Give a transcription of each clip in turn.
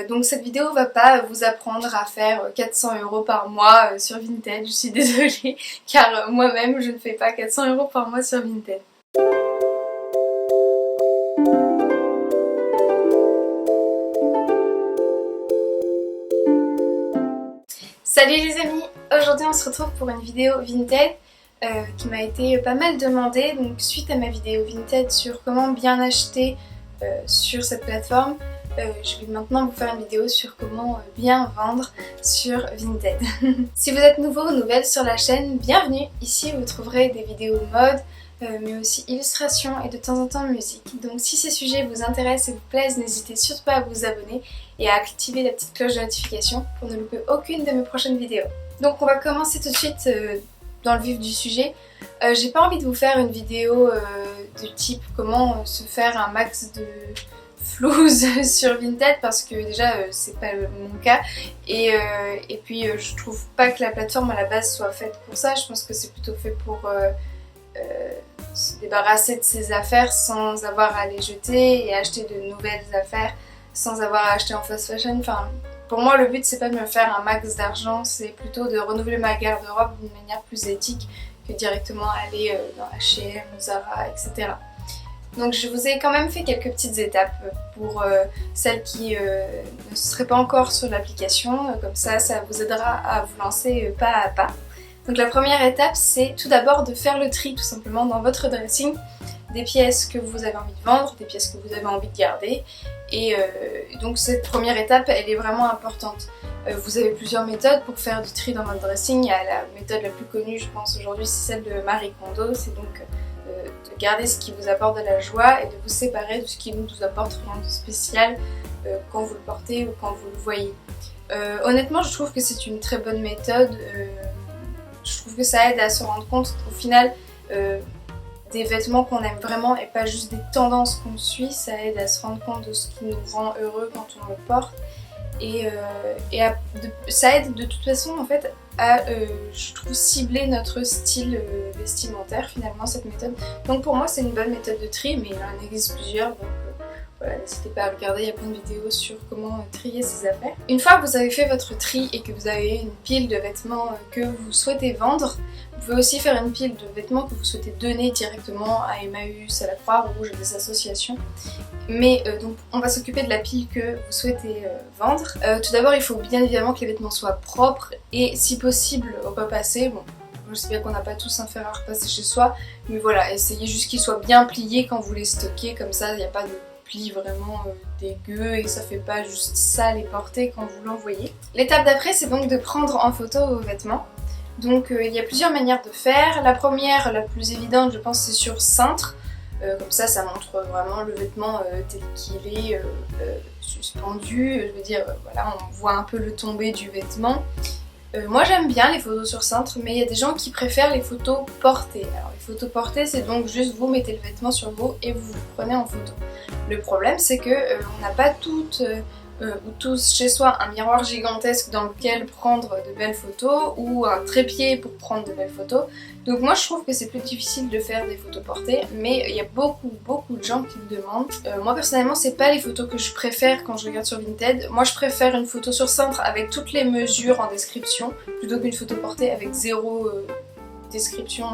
Donc cette vidéo va pas vous apprendre à faire 400 € par mois sur Vinted, je suis désolée, car moi-même je ne fais pas 400 € par mois sur Vinted. Salut les amis, aujourd'hui on se retrouve pour une vidéo Vinted qui m'a été pas mal demandée. Donc suite à ma vidéo Vinted sur comment bien acheter sur cette plateforme, je vais maintenant vous faire une vidéo sur comment bien vendre sur Vinted. Si vous êtes nouveau ou nouvelle sur la chaîne, bienvenue. Ici vous trouverez des vidéos mode, mais aussi illustrations et de temps en temps musique. Donc si ces sujets vous intéressent et vous plaisent, n'hésitez surtout pas à vous abonner et à activer la petite cloche de notification pour ne louper aucune de mes prochaines vidéos. Donc on va commencer tout de suite dans le vif du sujet. J'ai pas envie de vous faire une vidéo de type comment se faire un max de flouze sur Vinted parce que déjà c'est pas mon cas et puis je trouve pas que la plateforme à la base soit faite pour ça. Je pense que c'est plutôt fait pour se débarrasser de ses affaires sans avoir à les jeter et acheter de nouvelles affaires sans avoir à acheter en fast fashion. Enfin, pour moi le but c'est pas de me faire un max d'argent, c'est plutôt de renouveler ma garde-robe d'une manière plus éthique que directement aller dans H&M, Zara, etc. Donc je vous ai quand même fait quelques petites étapes pour celles qui ne seraient pas encore sur l'application, comme ça vous aidera à vous lancer pas à pas. Donc la première étape c'est tout d'abord de faire le tri tout simplement dans votre dressing des pièces que vous avez envie de vendre, des pièces que vous avez envie de garder et donc cette première étape elle est vraiment importante. Vous avez plusieurs méthodes pour faire du tri dans votre dressing. Il y a la méthode la plus connue je pense aujourd'hui, c'est celle de Marie Kondo, c'est donc de garder ce qui vous apporte de la joie et de vous séparer de ce qui ne vous apporte rien de spécial quand vous le portez ou quand vous le voyez. Honnêtement je trouve que c'est une très bonne méthode, je trouve que ça aide à se rendre compte au final des vêtements qu'on aime vraiment et pas juste des tendances qu'on suit. Ça aide à se rendre compte de ce qui nous rend heureux quand on le porte et ça aide de toute façon en fait à je trouve cibler notre style vestimentaire finalement cette méthode. Donc pour moi c'est une bonne méthode de tri, mais il en existe plusieurs, donc voilà, n'hésitez pas à regarder, il y a plein de vidéos sur comment trier ses affaires. Une fois que vous avez fait votre tri et que vous avez une pile de vêtements que vous souhaitez vendre, vous pouvez aussi faire une pile de vêtements que vous souhaitez donner directement à Emmaüs, à la Croix-Rouge, à des associations. Mais donc on va s'occuper de la pile que vous souhaitez vendre. Tout d'abord il faut bien évidemment que les vêtements soient propres et si possible repassés. Bon, je sais bien qu'on n'a pas tous un fer à repasser chez soi, mais voilà, essayez juste qu'ils soient bien pliés quand vous les stockez, comme ça il n'y a pas de plis vraiment dégueu et ça fait pas juste sale et porter quand vous l'envoyez. L'étape d'après c'est donc de prendre en photo vos vêtements. Donc il y a plusieurs manières de faire. La première, la plus évidente je pense, c'est sur cintre. Comme ça montre vraiment le vêtement tel qu'il est suspendu, je veux dire voilà, on voit un peu le tombé du vêtement. Moi j'aime bien les photos sur cintre, mais il y a des gens qui préfèrent les photos portées. Alors les photos portées c'est donc juste vous mettez le vêtement sur vous et vous le prenez en photo. Le problème c'est que on n'a pas toutes ou tous chez soi un miroir gigantesque dans lequel prendre de belles photos ou un trépied pour prendre de belles photos. Donc moi je trouve que c'est plus difficile de faire des photos portées, mais il y a beaucoup de gens qui le demandent. Moi personnellement c'est pas les photos que je préfère quand je regarde sur Vinted. Moi je préfère une photo sur cintre avec toutes les mesures en description plutôt qu'une photo portée avec zéro description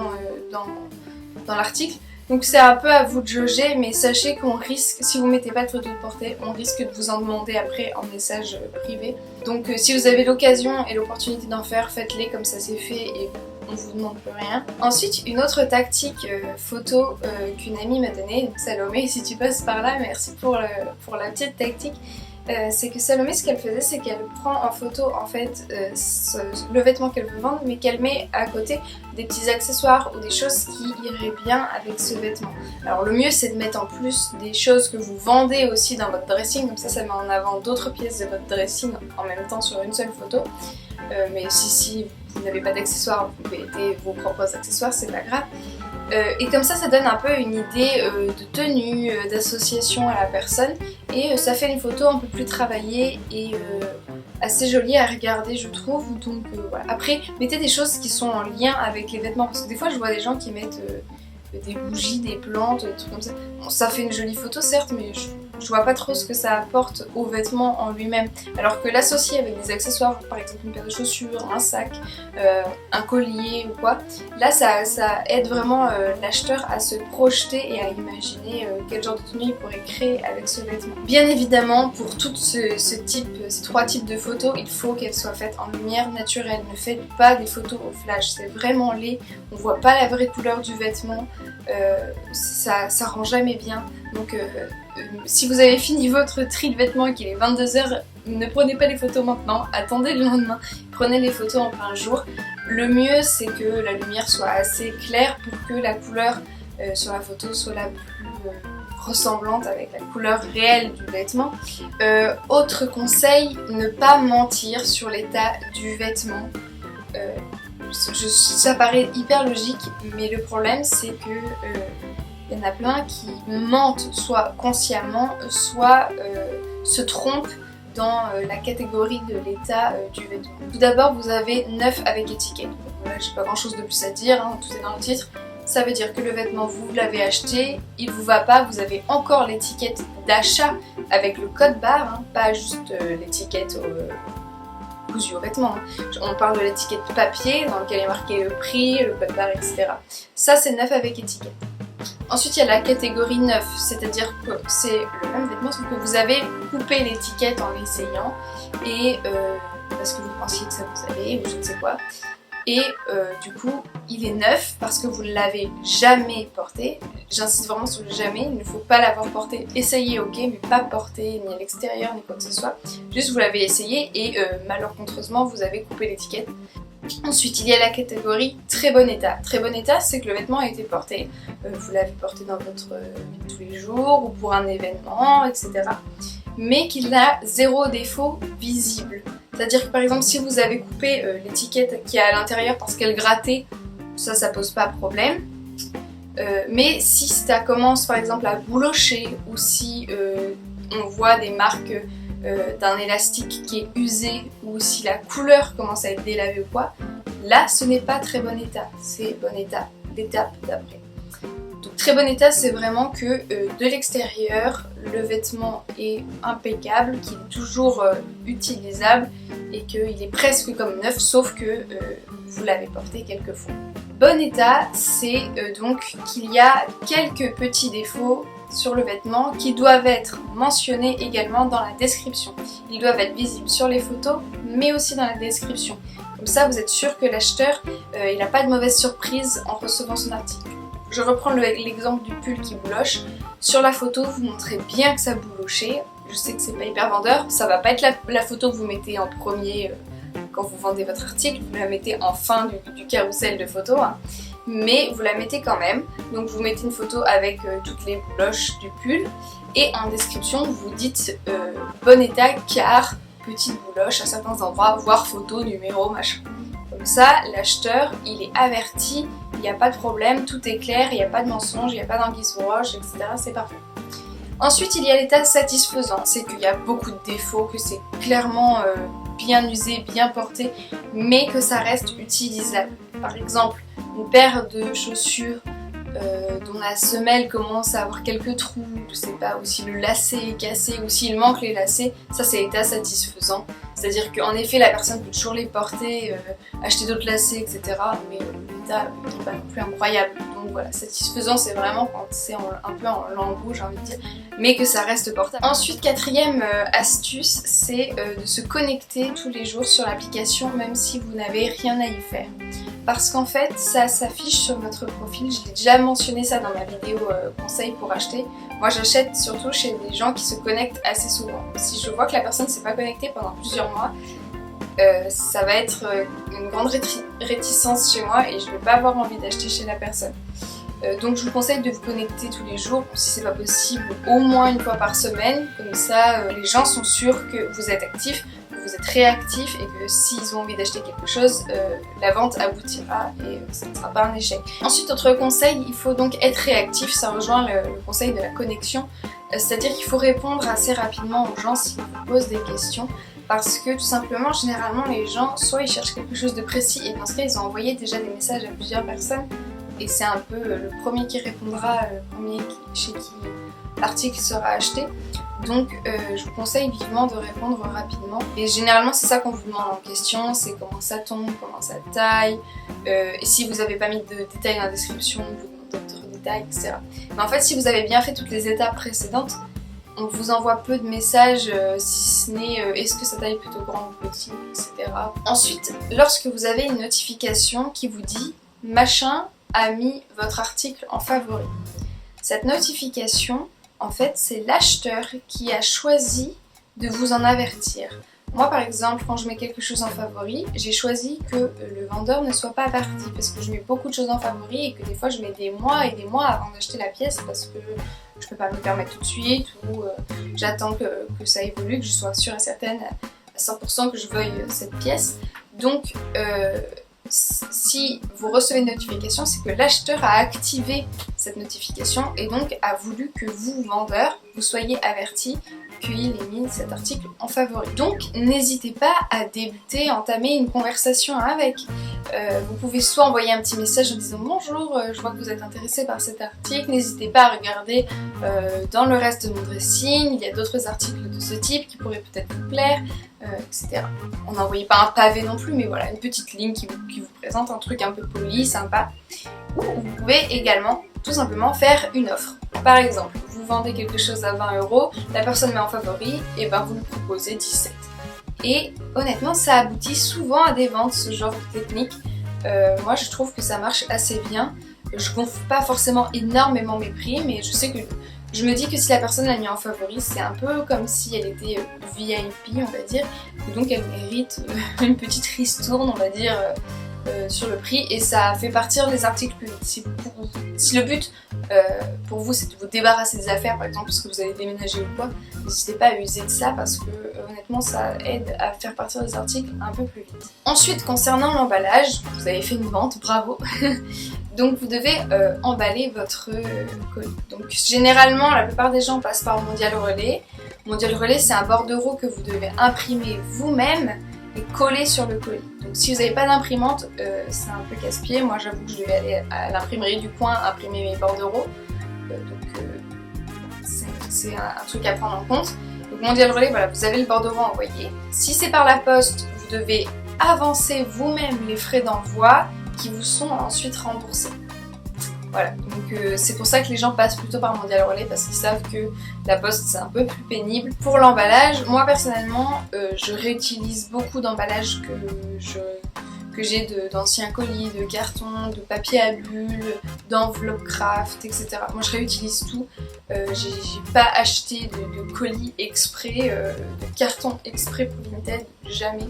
dans l'article. Donc c'est un peu à vous de jauger, mais sachez qu'on risque, si vous mettez pas de photo de portée, on risque de vous en demander après en message privé. Donc si vous avez l'occasion et l'opportunité d'en faire, faites-les, comme ça c'est fait et on vous demande plus rien. Ensuite, une autre tactique photo qu'une amie m'a donnée, donc Salomé, si tu passes par là, merci pour la petite tactique. C'est que Salomé, ce qu'elle faisait, c'est qu'elle prend en photo en fait le vêtement qu'elle veut vendre, mais qu'elle met à côté des petits accessoires ou des choses qui iraient bien avec ce vêtement. Alors le mieux c'est de mettre en plus des choses que vous vendez aussi dans votre dressing, comme ça met en avant d'autres pièces de votre dressing en même temps sur une seule photo. Mais si vous n'avez pas d'accessoires, vous pouvez metter vos propres accessoires, c'est pas grave. Et comme ça donne un peu une idée de tenue, d'association à la personne et ça fait une photo un peu plus travaillée et assez jolie à regarder je trouve. Donc voilà. Après mettez des choses qui sont en lien avec les vêtements parce que des fois je vois des gens qui mettent des bougies, des plantes, des trucs comme ça. Bon, ça fait une jolie photo certes, mais je vois pas trop ce que ça apporte au vêtement en lui-même. Alors que l'associer avec des accessoires, par exemple une paire de chaussures, un sac, un collier ou quoi, là ça aide vraiment l'acheteur à se projeter et à imaginer quel genre de tenue il pourrait créer avec ce vêtement. Bien évidemment, pour tous ces trois types de photos, il faut qu'elles soient faites en lumière naturelle. Ne faites pas des photos au flash, c'est vraiment laid, on voit pas la vraie couleur du vêtement, ça rend jamais bien. Donc si vous avez fini votre tri de vêtements et qu'il est 22 h, ne prenez pas les photos maintenant, attendez le lendemain, prenez les photos en plein jour. Le mieux c'est que la lumière soit assez claire pour que la couleur sur la photo soit la plus ressemblante avec la couleur réelle du vêtement. Autre conseil, ne pas mentir sur l'état du vêtement. Ça paraît hyper logique, mais le problème c'est que il y en a plein qui mentent soit consciemment, soit se trompent dans la catégorie de l'état du vêtement. Tout d'abord, vous avez neuf avec étiquette. Voilà, j'ai pas grand chose de plus à dire, hein, tout est dans le titre. Ça veut dire que le vêtement, vous l'avez acheté, il vous va pas, vous avez encore l'étiquette d'achat avec le code barre, hein, pas juste l'étiquette cousu au vêtement. On parle de l'étiquette papier dans lequel est marqué le prix, le code barre, etc. Ça, c'est neuf avec étiquette. Ensuite, il y a la catégorie 9, c'est-à-dire que c'est le même vêtement, sauf que vous avez coupé l'étiquette en l'essayant, et parce que vous pensiez que ça vous allait, ou je ne sais quoi. Et du coup, il est neuf parce que vous ne l'avez jamais porté. J'insiste vraiment sur le jamais, il ne faut pas l'avoir porté. Essayez, ok, mais pas porté ni à l'extérieur ni quoi que ce soit. Juste vous l'avez essayé et malencontreusement vous avez coupé l'étiquette. Ensuite, il y a la catégorie très bon état. Très bon état, c'est que le vêtement a été porté. Vous l'avez porté dans votre vie de tous les jours ou pour un événement, etc. Mais qu'il a zéro défaut visible. C'est-à-dire que par exemple, si vous avez coupé l'étiquette qui est à l'intérieur parce qu'elle grattait, ça pose pas problème. Mais si ça commence par exemple à boulocher ou si on voit des marques d'un élastique qui est usé ou si la couleur commence à être délavée ou quoi, là ce n'est pas très bon état, c'est bon état, l'étape d'après. Donc très bon état, c'est vraiment que de l'extérieur le vêtement est impeccable, qu'il est toujours utilisable et qu'il est presque comme neuf, sauf que vous l'avez porté quelques fois. Bon état, c'est donc qu'il y a quelques petits défauts sur le vêtement qui doivent être mentionnés également dans la description. Ils doivent être visibles sur les photos mais aussi dans la description. Comme ça vous êtes sûr que l'acheteur il n'a pas de mauvaise surprise en recevant son article. Je reprends l'exemple du pull qui bouloche. Sur la photo vous montrez bien que ça boulochait. Je sais que c'est pas hyper vendeur, ça va pas être la photo que vous mettez en premier quand vous vendez votre article, vous la mettez en fin du carrousel de photos. Hein. Mais vous la mettez quand même, donc vous mettez une photo avec toutes les bouloches du pull et en description vous dites bon état car petite bouloche à certains endroits, voire photo, numéro, machin. Comme ça l'acheteur il est averti, il n'y a pas de problème, tout est clair, il n'y a pas de mensonge, il n'y a pas d'anguille sous roche, etc. C'est parfait. Ensuite il y a l'état satisfaisant, c'est qu'il y a beaucoup de défauts, que c'est clairement bien usé, bien porté, mais que ça reste utilisable. Par exemple, une paire de chaussures dont la semelle commence à avoir quelques trous, je sais pas, ou si le lacet est cassé, ou s'il manque les lacets, ça c'est l'état satisfaisant. C'est-à-dire qu'en effet la personne peut toujours les porter, acheter d'autres lacets, etc. Mais l'état n'est pas non plus incroyable. Donc voilà, satisfaisant c'est vraiment quand c'est un peu en lambeaux, j'ai envie de dire, mais que ça reste portable. Ensuite, quatrième astuce, c'est de se connecter tous les jours sur l'application même si vous n'avez rien à y faire. Parce qu'en fait, ça s'affiche sur votre profil, je l'ai déjà mentionné ça dans ma vidéo conseil pour acheter. Moi j'achète surtout chez des gens qui se connectent assez souvent. Si je vois que la personne ne s'est pas connectée pendant plusieurs mois, ça va être une grande réticence chez moi et je ne vais pas avoir envie d'acheter chez la personne. Donc je vous conseille de vous connecter tous les jours, si c'est pas possible au moins une fois par semaine, comme ça les gens sont sûrs que vous êtes actif, que vous êtes réactif et que s'ils ont envie d'acheter quelque chose, la vente aboutira et ça ne sera pas un échec. Ensuite, autre conseil, il faut donc être réactif, ça rejoint le conseil de la connexion, c'est-à-dire qu'il faut répondre assez rapidement aux gens s'ils vous posent des questions. Parce que tout simplement, généralement les gens, soit ils cherchent quelque chose de précis et dans ce cas ils ont envoyé déjà des messages à plusieurs personnes et c'est un peu le premier qui répondra, le premier chez qui l'article sera acheté. Donc je vous conseille vivement de répondre rapidement. Et généralement c'est ça qu'on vous demande en question, c'est comment ça tombe, comment ça taille. Et si vous n'avez pas mis de détails dans la description, vous demandez d'autres détails, etc. Mais en fait si vous avez bien fait toutes les étapes précédentes, on vous envoie peu de messages, si ce n'est est-ce que ça taille plutôt grand ou petit, etc. Ensuite, lorsque vous avez une notification qui vous dit « Machin a mis votre article en favori », cette notification, en fait, c'est l'acheteur qui a choisi de vous en avertir. Moi, par exemple, quand je mets quelque chose en favori, j'ai choisi que le vendeur ne soit pas averti parce que je mets beaucoup de choses en favori et que des fois, je mets des mois et des mois avant d'acheter la pièce parce que je peux pas me le permettre tout de suite ou j'attends que ça évolue, que je sois sûre et certaine à 100% que je veuille cette pièce. Donc, si vous recevez une notification, c'est que l'acheteur a activé cette notification et donc a voulu que vous, vendeur, vous soyez averti qu'il ait mis cet article en favori. Donc n'hésitez pas à débuter, entamer une conversation avec. Vous pouvez soit envoyer un petit message en disant bonjour, je vois que vous êtes intéressé par cet article, n'hésitez pas à regarder dans le reste de mon dressing, il y a d'autres articles de ce type qui pourraient peut-être vous plaire, etc. On n'envoyez pas un pavé non plus, mais voilà, une petite ligne qui vous présente un truc un peu poli, sympa. Ou vous pouvez également tout simplement faire une offre. Par exemple, vous vendez quelque chose à 20 €, la personne met en favori, et ben vous lui proposez 17. Et honnêtement, ça aboutit souvent à des ventes, ce genre de technique. Moi, je trouve que ça marche assez bien. Je gonfle pas forcément énormément mes prix, mais je sais que je me dis que si la personne l'a mis en favori, c'est un peu comme si elle était VIP, on va dire. Et donc, elle mérite une petite ristourne, on va dire, sur le prix. Et ça fait partir les articles plus vite. Si le but pour vous, c'est de vous débarrasser des affaires, par exemple, parce que vous allez déménager ou quoi, n'hésitez pas à user de ça parce que honnêtement, ça aide à faire partir les articles un peu plus vite. Ensuite, concernant l'emballage, vous avez fait une vente, bravo. Donc vous devez emballer votre colis. Donc généralement, la plupart des gens passent par Mondial Relais. Mondial Relais, c'est un bordereau que vous devez imprimer vous-même et coller sur le colis. Donc si vous n'avez pas d'imprimante, c'est un peu casse-pied. Moi, j'avoue que je devais aller à l'imprimerie du coin imprimer mes bordereaux. C'est un truc à prendre en compte. Donc Mondial Relais, voilà, vous avez le bordereau envoyé. Si c'est par la poste, vous devez avancer vous-même les frais d'envoi qui vous sont ensuite remboursés. Voilà, donc c'est pour ça que les gens passent plutôt par Mondial Relais parce qu'ils savent que la poste c'est un peu plus pénible. Pour l'emballage, moi personnellement, je réutilise beaucoup d'emballages que j'ai d'anciens colis, de cartons, de papier à bulles, d'enveloppes craft, etc. Moi je réutilise tout. J'ai pas acheté de colis exprès, de carton exprès pour Vinted, jamais.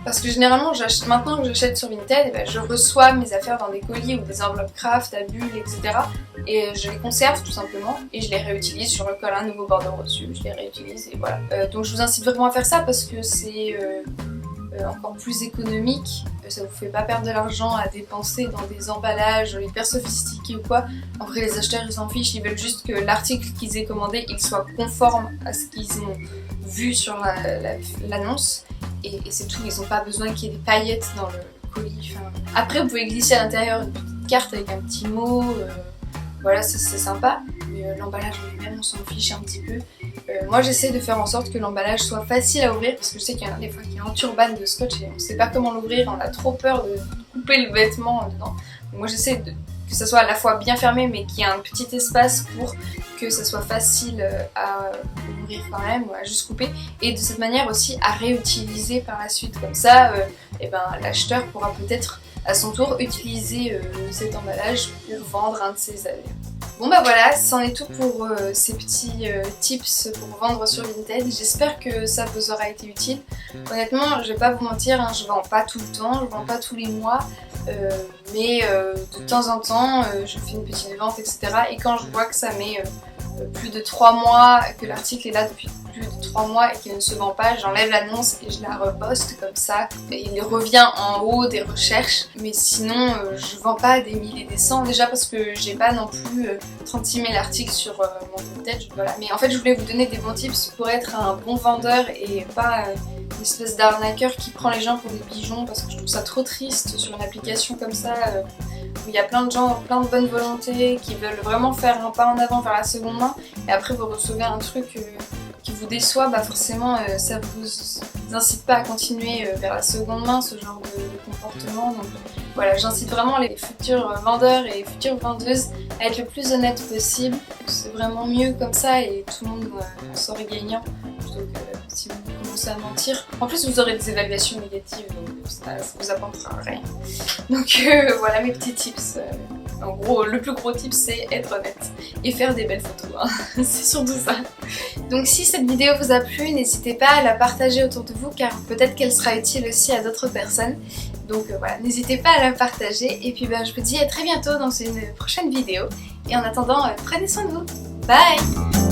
Parce que généralement, maintenant que j'achète sur Vinted, je reçois mes affaires dans des colis ou des enveloppes craft à bulles, etc. Et je les conserve tout simplement et je les réutilise. Je recolle un nouveau bordereau dessus, je les réutilise et voilà. Donc je vous incite vraiment à faire ça parce que c'est encore plus économique, ça vous fait pas perdre de l'argent à dépenser dans des emballages hyper sophistiqués ou quoi. En vrai les acheteurs ils s'en fichent, ils veulent juste que l'article qu'ils aient commandé il soit conforme à ce qu'ils ont vu sur l'annonce et c'est tout, ils n'ont pas besoin qu'il y ait des paillettes dans le colis. Enfin, après vous pouvez glisser à l'intérieur une petite carte avec un petit mot, voilà ça c'est sympa, mais l'emballage lui-même on s'en fiche un petit peu. Moi j'essaie de faire en sorte que l'emballage soit facile à ouvrir parce que je sais qu'il y en a des fois qui est en turbane de scotch et on ne sait pas comment l'ouvrir, on a trop peur de couper le vêtement dedans. Donc moi j'essaie que ça soit à la fois bien fermé mais qu'il y ait un petit espace pour que ça soit facile à ouvrir quand même ou à juste couper et de cette manière aussi à réutiliser par la suite. Comme ça l'acheteur pourra peut-être à son tour utiliser cet emballage pour vendre un de ses habits. Bon bah voilà, c'en est tout pour ces petits tips pour vendre sur Vinted. J'espère que ça vous aura été utile. Honnêtement, je vais pas vous mentir, hein, je vends pas tout le temps, je vends pas tous les mois, mais de temps en temps, je fais une petite vente, etc. Et quand je vois que ça met plus de 3 mois, que l'article est là depuis plus de 3 mois et qu'il ne se vend pas, j'enlève l'annonce et je la reposte comme ça. Il revient en haut des recherches, mais sinon je vends pas des 1000 et des 100 déjà parce que j'ai pas non plus 36 000 articles sur mon Vinted, voilà. Mais en fait je voulais vous donner des bons tips pour être un bon vendeur et pas une espèce d'arnaqueur qui prend les gens pour des pigeons parce que je trouve ça trop triste sur une application comme ça où il y a plein de gens, plein de bonne volonté qui veulent vraiment faire un pas en avant vers la seconde main et après vous recevez un truc qui vous déçoit, bah forcément ça vous incite pas à continuer vers la seconde main, ce genre de comportement. Donc voilà, j'incite vraiment les futurs vendeurs et les futures vendeuses à être le plus honnête possible. C'est vraiment mieux comme ça et tout le monde en sort gagnant plutôt que si vous commencez à mentir. En plus vous aurez des évaluations négatives, donc ça vous apportera rien. Donc voilà mes petits tips. En gros, le plus gros tip c'est être honnête et faire des belles photos, hein. C'est surtout ça. Donc si cette vidéo vous a plu, n'hésitez pas à la partager autour de vous car peut-être qu'elle sera utile aussi à d'autres personnes. Donc voilà, n'hésitez pas à la partager et puis je vous dis à très bientôt dans une prochaine vidéo. Et en attendant, prenez soin de vous. Bye!